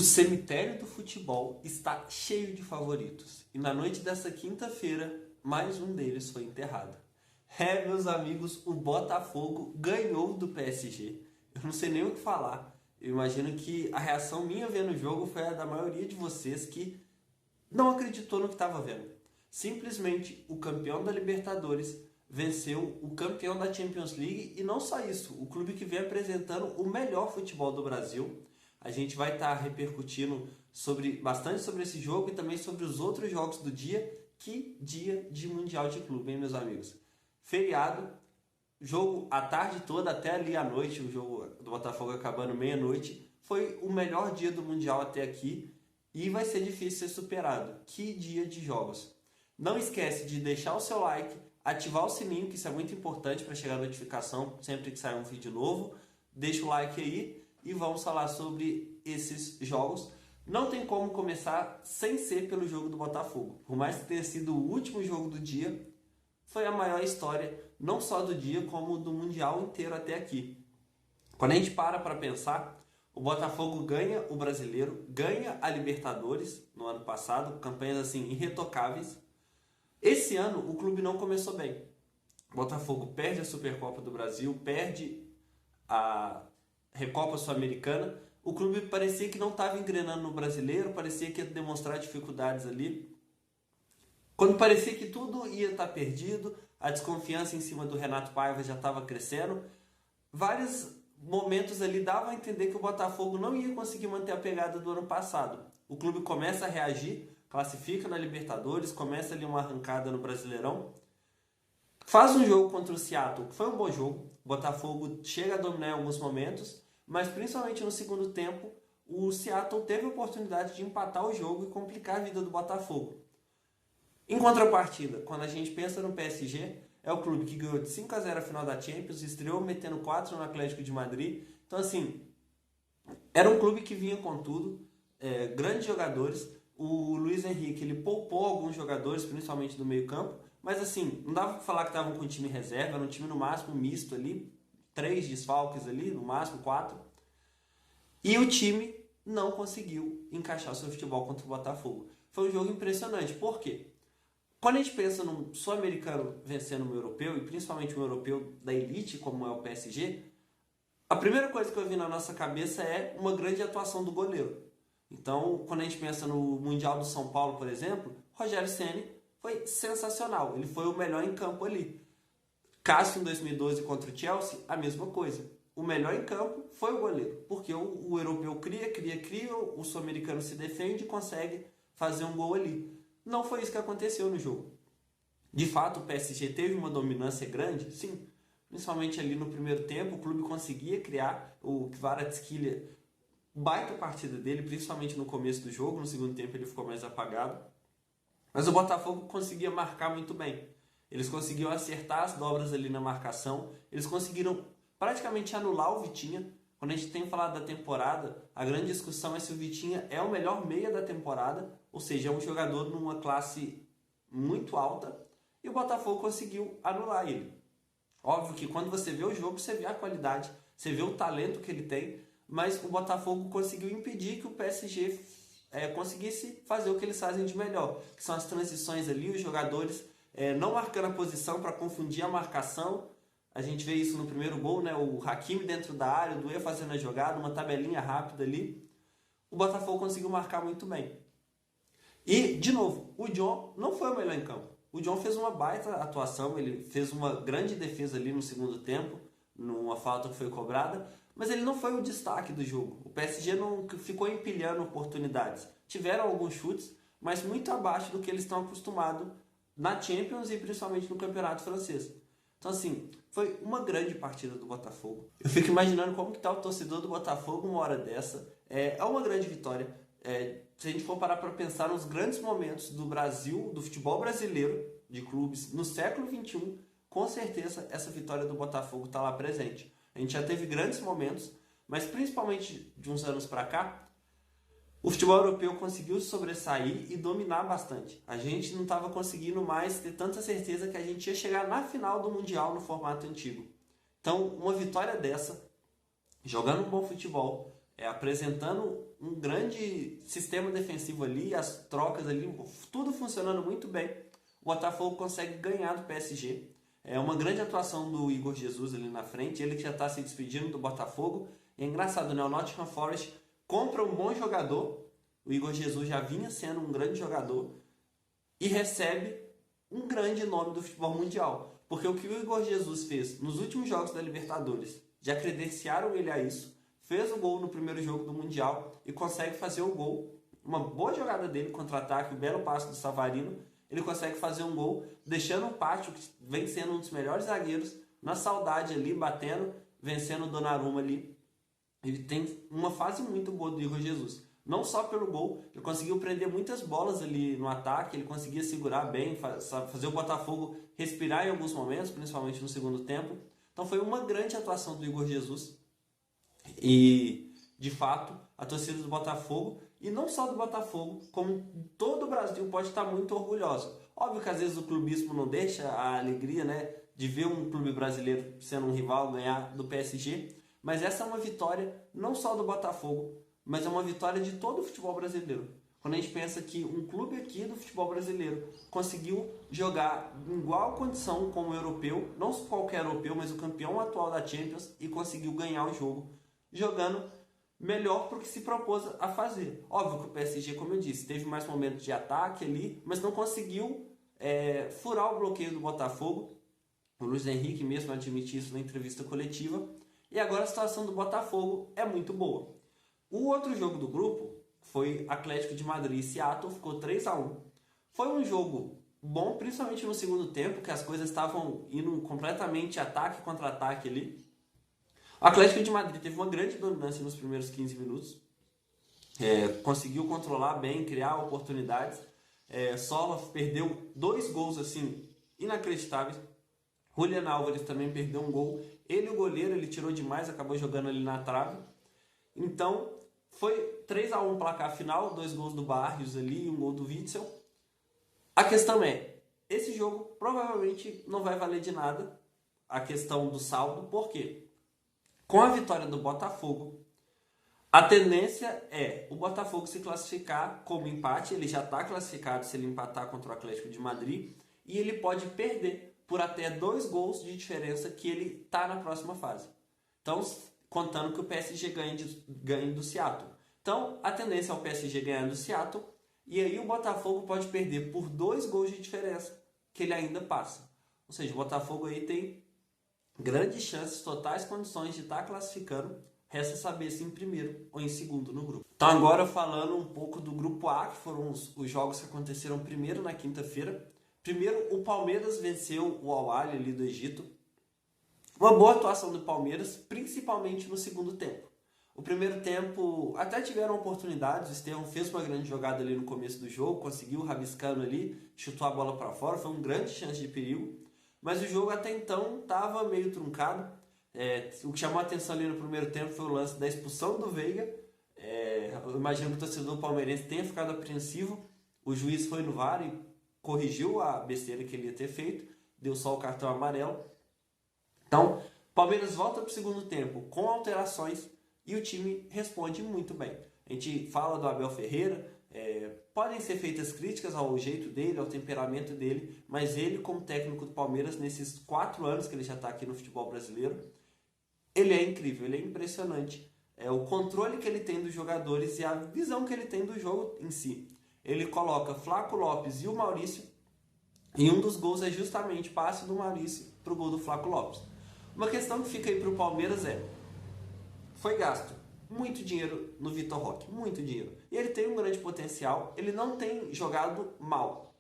O cemitério do futebol está cheio de favoritos e na noite dessa quinta-feira, mais um deles foi enterrado. Meus amigos, o Botafogo ganhou do PSG. Eu não sei nem o que falar. Eu imagino que a reação minha vendo o jogo foi a da maioria de vocês que não acreditou no que estava vendo. Simplesmente o campeão da Libertadores venceu o campeão da Champions League e não só isso, o clube que vem apresentando o melhor futebol do Brasil. A gente vai estar repercutindo bastante sobre esse jogo e também sobre os outros jogos do dia. Que dia de Mundial de Clube, hein, meus amigos? Feriado, jogo a tarde toda até ali à noite, o jogo do Botafogo acabando meia-noite. Foi o melhor dia do Mundial até aqui e vai ser difícil ser superado. Que dia de jogos! Não esquece de deixar o seu like, ativar o sininho, que isso é muito importante para chegar a notificação sempre que sair um vídeo novo. Deixa o like aí e vamos falar sobre esses jogos. Não tem como começar sem ser pelo jogo do Botafogo. Por mais que tenha sido o último jogo do dia, foi a maior história, não só do dia, como do Mundial inteiro até aqui. Quando a gente para pensar, o Botafogo ganha o Brasileiro, ganha a Libertadores no ano passado, campanhas assim irretocáveis. Esse ano o clube não começou bem. O Botafogo perde a Supercopa do Brasil, perde a Recopa Sul-Americana. O clube parecia que não estava engrenando no Brasileiro, parecia que ia demonstrar dificuldades ali. Quando parecia que tudo ia estar perdido, a desconfiança em cima do Renato Paiva já estava crescendo. Vários momentos ali davam a entender que o Botafogo não ia conseguir manter a pegada do ano passado. O clube começa a reagir, classifica na Libertadores, começa ali uma arrancada no Brasileirão. Faz um jogo contra o Seattle, que foi um bom jogo. O Botafogo chega a dominar em alguns momentos, mas principalmente no segundo tempo, o Seattle teve a oportunidade de empatar o jogo e complicar a vida do Botafogo. Em contrapartida, quando a gente pensa no PSG, é o clube que ganhou de 5-0 a final da Champions, estreou metendo 4 no Atlético de Madrid. Então, assim, era um clube que vinha com tudo, grandes jogadores. O Luiz Henrique, ele poupou alguns jogadores, principalmente do meio campo, mas assim, não dava para falar que estavam com um time reserva, era um time no máximo misto ali, 3 desfalques ali, no máximo 4. E o time não conseguiu encaixar o seu futebol contra o Botafogo. Foi um jogo impressionante. Por quê? Quando a gente pensa num sul-americano vencendo um europeu, e principalmente um europeu da elite, como é o PSG, a primeira coisa que eu vi na nossa cabeça é uma grande atuação do goleiro. Então, quando a gente pensa no Mundial do São Paulo, por exemplo, Rogério Ceni foi sensacional. Ele foi o melhor em campo ali. Cássio, em 2012, contra o Chelsea, a mesma coisa. O melhor em campo foi o goleiro. Porque o europeu cria, o sul-americano se defende e consegue fazer um gol ali. Não foi isso que aconteceu no jogo. De fato, o PSG teve uma dominância grande, sim. Principalmente ali no primeiro tempo, o clube conseguia criar. O Kvaratskhelia, baita partida dele, principalmente no começo do jogo. No segundo tempo ele ficou mais apagado. Mas o Botafogo conseguia marcar muito bem. Eles conseguiram acertar as dobras ali na marcação. Eles conseguiram praticamente anular o Vitinha. Quando a gente tem falado da temporada, a grande discussão é se o Vitinha é o melhor meia da temporada, ou seja, é um jogador numa classe muito alta, e o Botafogo conseguiu anular ele. Óbvio que quando você vê o jogo, você vê a qualidade, você vê o talento que ele tem, mas o Botafogo conseguiu impedir que o PSG conseguisse fazer o que eles fazem de melhor, que são as transições ali, os jogadores não marcando a posição para confundir a marcação. A gente vê isso no primeiro gol, né? O Hakimi dentro da área, o Doué fazendo a jogada, uma tabelinha rápida ali. O Botafogo conseguiu marcar muito bem. E, de novo, o John não foi o melhor em campo. O John fez uma baita atuação, ele fez uma grande defesa ali no segundo tempo, numa falta que foi cobrada, mas ele não foi o destaque do jogo. O PSG não ficou empilhando oportunidades. Tiveram alguns chutes, mas muito abaixo do que eles estão acostumados na Champions e principalmente no Campeonato Francês. Então, assim, foi uma grande partida do Botafogo. Eu fico imaginando como que tá o torcedor do Botafogo uma hora dessa. É uma grande vitória. Se a gente for parar para pensar nos grandes momentos do Brasil, do futebol brasileiro, de clubes, no século XXI, com certeza essa vitória do Botafogo está lá presente. A gente já teve grandes momentos, mas principalmente de uns anos para cá, o futebol europeu conseguiu sobressair e dominar bastante. A gente não estava conseguindo mais ter tanta certeza que a gente ia chegar na final do Mundial no formato antigo. Então, uma vitória dessa, jogando um bom futebol, apresentando um grande sistema defensivo ali, as trocas ali, tudo funcionando muito bem. O Botafogo consegue ganhar do PSG. É uma grande atuação do Igor Jesus ali na frente, ele que já está se despedindo do Botafogo. E é engraçado, né? O Nottingham Forest compra um bom jogador, o Igor Jesus já vinha sendo um grande jogador, e recebe um grande nome do futebol mundial. Porque o que o Igor Jesus fez nos últimos jogos da Libertadores, já credenciaram ele a isso, fez o gol no primeiro jogo do Mundial e consegue fazer o gol. Uma boa jogada dele, contra-ataque, um belo passe do Savarino, ele consegue fazer um gol, deixando o Pátio, que vem sendo um dos melhores zagueiros, na saudade ali, batendo, vencendo o Donnarumma ali. Ele tem uma fase muito boa do Igor Jesus. Não só pelo gol, ele conseguiu prender muitas bolas ali no ataque, ele conseguia segurar bem, fazer o Botafogo respirar em alguns momentos, principalmente no segundo tempo. Então foi uma grande atuação do Igor Jesus. E, de fato, a torcida do Botafogo, e não só do Botafogo, como todo o Brasil pode estar muito orgulhoso. Óbvio que às vezes o clubismo não deixa a alegria, né, de ver um clube brasileiro sendo um rival ganhar do PSG, mas essa é uma vitória não só do Botafogo, mas é uma vitória de todo o futebol brasileiro. Quando a gente pensa que um clube aqui do futebol brasileiro conseguiu jogar em igual condição como o europeu, não qualquer europeu, mas o campeão atual da Champions, e conseguiu ganhar o jogo, jogando melhor para o que se propôs a fazer. Óbvio que o PSG, como eu disse, teve mais momentos de ataque ali, mas não conseguiu furar o bloqueio do Botafogo. O Luiz Henrique mesmo admitiu isso na entrevista coletiva. E agora a situação do Botafogo é muito boa. O outro jogo do grupo foi Atlético de Madrid e Seattle, ficou 3-1. Foi um jogo bom, principalmente no segundo tempo, que as coisas estavam indo completamente ataque contra ataque ali. O Atlético de Madrid teve uma grande dominância nos primeiros 15 minutos. Conseguiu controlar bem, criar oportunidades. Sola perdeu 2 gols assim inacreditáveis. Julián Álvares também perdeu um gol. Ele, o goleiro, ele tirou demais, acabou jogando ali na trave. Então, foi 3-1 placar final, 2 gols do Barrios ali, 1 gol do Witzel. A questão é, esse jogo provavelmente não vai valer de nada, a questão do saldo. Por quê? Com a vitória do Botafogo, a tendência é o Botafogo se classificar como empate. Ele já está classificado se ele empatar contra o Atlético de Madrid, e ele pode perder por até 2 gols de diferença, que ele está na próxima fase. Então, contando que o PSG ganhe do Seattle. Então, a tendência é o PSG ganhar do Seattle, e aí o Botafogo pode perder por 2 gols de diferença, que ele ainda passa. Ou seja, o Botafogo aí tem grandes chances, totais condições de estar classificando. Resta saber se em primeiro ou em segundo no grupo. Então, agora falando um pouco do grupo A, que foram os jogos que aconteceram primeiro na quinta-feira. Primeiro, o Palmeiras venceu o Al-Ahly ali do Egito. Uma boa atuação do Palmeiras, principalmente no segundo tempo. O primeiro tempo até tiveram oportunidades, o Estevão fez uma grande jogada ali no começo do jogo, conseguiu rabiscando ali, chutou a bola para fora, foi uma grande chance de perigo, mas o jogo até então estava meio truncado. O que chamou a atenção ali no primeiro tempo foi o lance da expulsão do Veiga. Eu imagino que o torcedor palmeirense tenha ficado apreensivo, o juiz foi no VAR e corrigiu a besteira que ele ia ter feito, deu só o cartão amarelo. Então, Palmeiras volta para o segundo tempo com alterações e o time responde muito bem. A gente fala do Abel Ferreira, podem ser feitas críticas ao jeito dele, ao temperamento dele, mas ele, como técnico do Palmeiras, nesses 4 anos que ele já está aqui no futebol brasileiro, ele é incrível, ele é impressionante. O controle que ele tem dos jogadores e a visão que ele tem do jogo em si. Ele coloca Flaco Lopes e o Maurício, e um dos gols é justamente passe do Maurício para o gol do Flaco Lopes. Uma questão que fica aí para o Palmeiras foi gasto muito dinheiro no Vitor Roque, muito dinheiro. E ele tem um grande potencial, ele não tem jogado mal.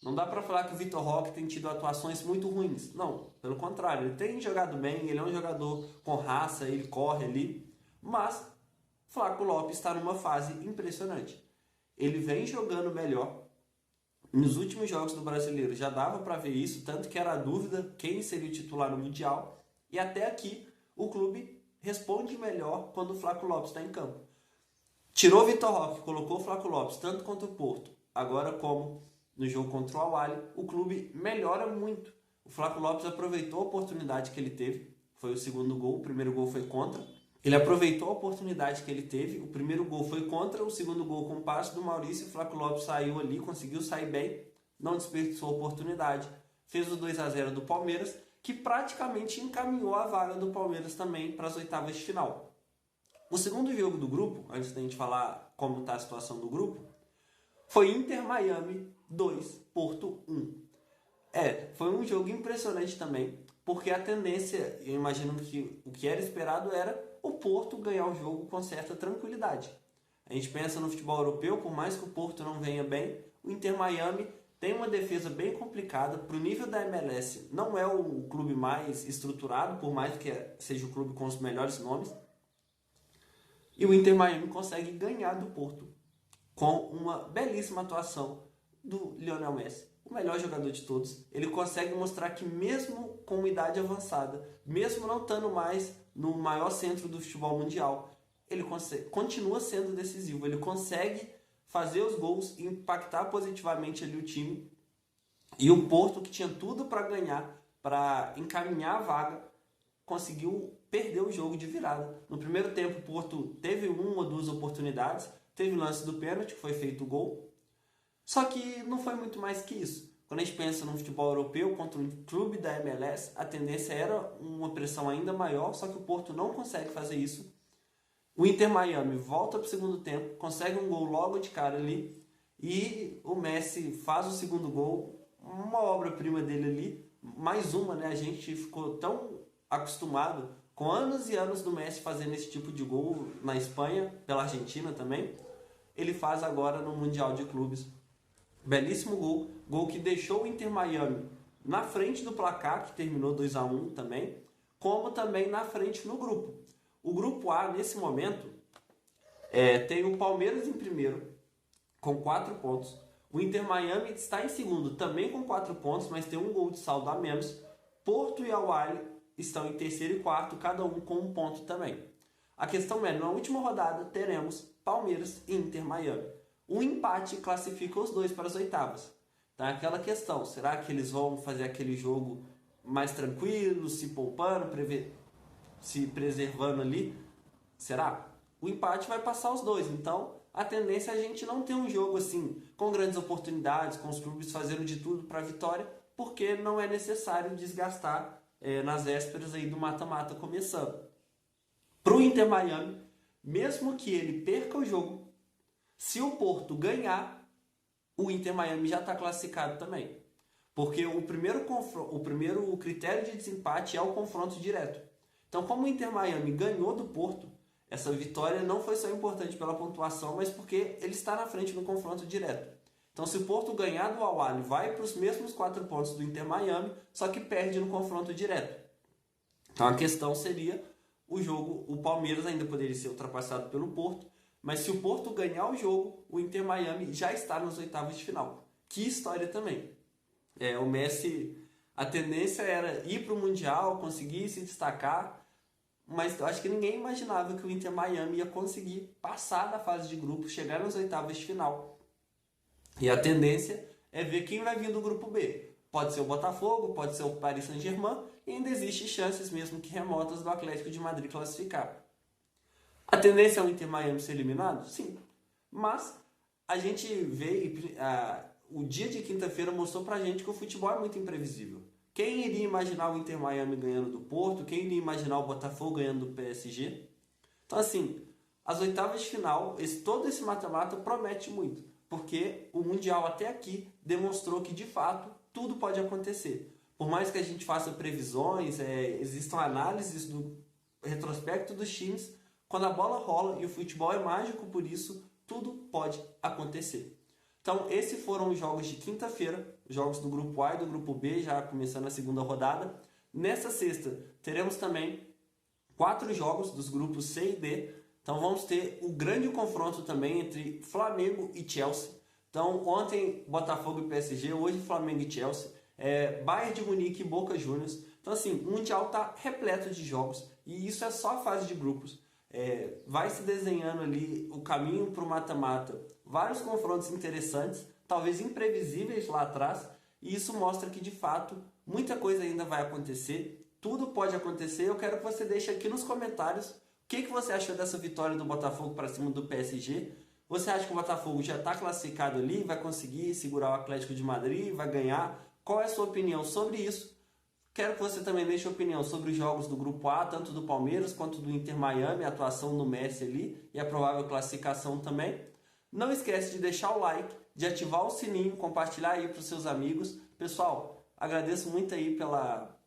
Não dá para falar que o Vitor Roque tem tido atuações muito ruins. Não, pelo contrário, ele tem jogado bem, ele é um jogador com raça, ele corre ali. Mas Flaco Lopes está numa fase impressionante. Ele vem jogando melhor. Nos últimos jogos do Brasileiro já dava para ver isso, tanto que era a dúvida quem seria o titular no Mundial. E até aqui o clube responde melhor quando o Flaco Lopes está em campo. Tirou o Vitor Roque, colocou o Flaco Lopes, tanto contra o Porto, agora como no jogo contra o Al-Ahly, o clube melhora muito. O Flaco Lopes aproveitou a oportunidade que ele teve, foi o segundo gol, o primeiro gol foi contra. Ele aproveitou a oportunidade que ele teve. O primeiro gol foi contra, o segundo gol com o passe do Maurício. O Flaco Lopes saiu ali, conseguiu sair bem, não desperdiçou a oportunidade. Fez o 2-0 do Palmeiras, que praticamente encaminhou a vaga do Palmeiras também para as oitavas de final. O segundo jogo do grupo, antes da gente falar como está a situação do grupo, foi Inter Miami 2, Porto 1. Foi um jogo impressionante também, porque a tendência, eu imagino que o que era esperado era o Porto ganhar o jogo com certa tranquilidade. A gente pensa no futebol europeu, por mais que o Porto não venha bem, o Inter Miami tem uma defesa bem complicada, para o nível da MLS não é o clube mais estruturado, por mais que seja o clube com os melhores nomes, e o Inter Miami consegue ganhar do Porto com uma belíssima atuação do Lionel Messi, o melhor jogador de todos. Ele consegue mostrar que mesmo com idade avançada, mesmo não estando mais no maior centro do futebol mundial, ele continua sendo decisivo, ele consegue fazer os gols e impactar positivamente ali o time. E o Porto, que tinha tudo para ganhar, para encaminhar a vaga, conseguiu perder o jogo de virada. No primeiro tempo, o Porto teve uma ou duas oportunidades, teve o lance do pênalti, que foi feito o gol, só que não foi muito mais que isso. Quando a gente pensa no futebol europeu contra um clube da MLS, a tendência era uma pressão ainda maior, só que o Porto não consegue fazer isso. O Inter Miami volta para o segundo tempo, consegue um gol logo de cara ali, e o Messi faz o segundo gol, uma obra-prima dele ali, mais uma, né? A gente ficou tão acostumado com anos e anos do Messi fazendo esse tipo de gol na Espanha, pela Argentina também. Ele faz agora no Mundial de Clubes. Belíssimo gol que deixou o Inter Miami na frente do placar, que terminou 2-1 também, como também na frente no grupo. O grupo A, nesse momento, tem o Palmeiras em primeiro, com 4 pontos. O Inter Miami está em segundo, também com 4 pontos, mas tem um gol de saldo a menos. Porto e Al-Ahly estão em terceiro e quarto, cada um com 1 ponto também. A questão é, na última rodada, teremos Palmeiras e Inter Miami. Um empate classifica os dois para as oitavas. Então é aquela questão, será que eles vão fazer aquele jogo mais tranquilo, se poupando, se preservando ali? Será? O empate vai passar os dois, então a tendência é a gente não ter um jogo assim, com grandes oportunidades, com os clubes fazendo de tudo para a vitória, porque não é necessário desgastar nas vésperas aí do mata-mata começando. Para o Inter Miami, mesmo que ele perca o jogo, se o Porto ganhar, o Inter Miami já está classificado também. Porque o primeiro critério de desempate é o confronto direto. Então, como o Inter Miami ganhou do Porto, essa vitória não foi só importante pela pontuação, mas porque ele está na frente no confronto direto. Então, se o Porto ganhar do Al-Ahly, vai para os mesmos 4 pontos do Inter Miami, só que perde no confronto direto. Então, a questão seria o jogo, o Palmeiras ainda poderia ser ultrapassado pelo Porto, mas se o Porto ganhar o jogo, o Inter Miami já está nas oitavas de final. Que história também. O Messi, a tendência era ir para o Mundial, conseguir se destacar, mas eu acho que ninguém imaginava que o Inter Miami ia conseguir passar da fase de grupo, chegar nas oitavas de final. E a tendência é ver quem vai vir do grupo B. Pode ser o Botafogo, pode ser o Paris Saint-Germain, e ainda existem chances, mesmo que remotas, do Atlético de Madrid classificar. A tendência é o Inter Miami ser eliminado? Sim. Mas a gente vê, o dia de quinta-feira mostrou pra gente que o futebol é muito imprevisível. Quem iria imaginar o Inter Miami ganhando do Porto? Quem iria imaginar o Botafogo ganhando do PSG? Então, assim, as oitavas de final, todo esse mata-mata promete muito. Porque o Mundial até aqui demonstrou que, de fato, tudo pode acontecer. Por mais que a gente faça previsões, existam análises do retrospecto dos times, quando a bola rola e o futebol é mágico, por isso, tudo pode acontecer. Então, esses foram os jogos de quinta-feira, jogos do grupo A e do grupo B, já começando a segunda rodada. Nessa sexta, teremos também 4 jogos dos grupos C e D. Então, vamos ter o grande confronto também entre Flamengo e Chelsea. Então, ontem, Botafogo e PSG, hoje Flamengo e Chelsea. Bayern de Munique e Boca Juniors. Então, assim, o Mundial está repleto de jogos e isso é só a fase de grupos. Vai se desenhando ali o caminho para o mata-mata, vários confrontos interessantes, talvez imprevisíveis lá atrás, e isso mostra que de fato muita coisa ainda vai acontecer, tudo pode acontecer. Eu quero que você deixe aqui nos comentários que você achou dessa vitória do Botafogo para cima do PSG? Você acha que o Botafogo já está classificado ali, vai conseguir segurar o Atlético de Madrid, vai ganhar? Qual é a sua opinião sobre isso? Quero que você também deixe a opinião sobre os jogos do Grupo A, tanto do Palmeiras quanto do Inter Miami, a atuação do Messi ali e a provável classificação também. Não esquece de deixar o like, de ativar o sininho, compartilhar aí para os seus amigos. Pessoal, agradeço muito aí pela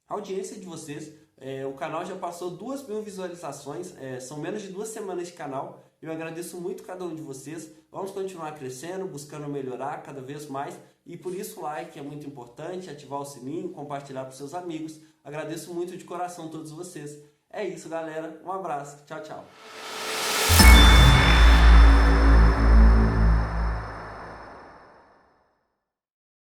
audiência de vocês. O canal já passou 2.000 visualizações, são menos de 2 semanas de canal. Eu agradeço muito cada um de vocês. Vamos continuar crescendo, buscando melhorar cada vez mais. E por isso o like é muito importante, ativar o sininho, compartilhar para os seus amigos. Agradeço muito de coração a todos vocês. É isso, galera. Um abraço. Tchau, tchau.